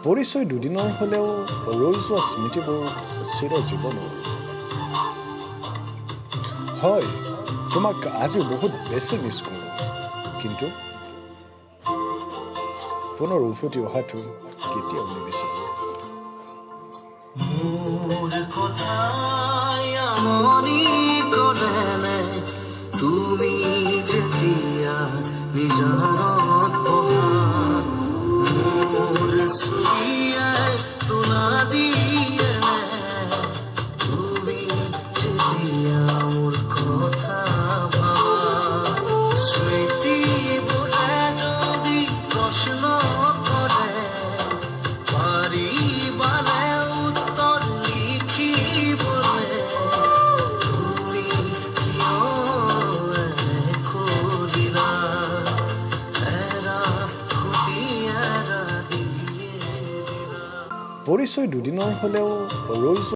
পৰিচয় দুদিনৰ হ'লেও ৰৈ যোৱা স্মৃতিবোৰ চিৰজীৱনৰ। হয়, তোমাক আজি বহুত বেছি মিছ কৰোঁ, কিন্তু পুনৰ উভতি অহাটো কেতিয়াও নিবিচাৰোঁ। মোৰ কথাই আমনি কৰেনে তুমি যেতিয়া নিজানত বহা, মোৰ চুৰিয়াই তোলা দিয়ে তুমি যেতিয়া মোৰ কথা ভাবা, স্মৃতিবোৰে যদি প্ৰশ্ন কৰে পাৰিবানে উত্তৰ লিখিবলে, তুমি কিয় এনে কৰিলা এৰা খুটি এৰা দিয়ে দিলা। পৰিচয় দুদিনৰ হ'লেও ৰৈ যোৱা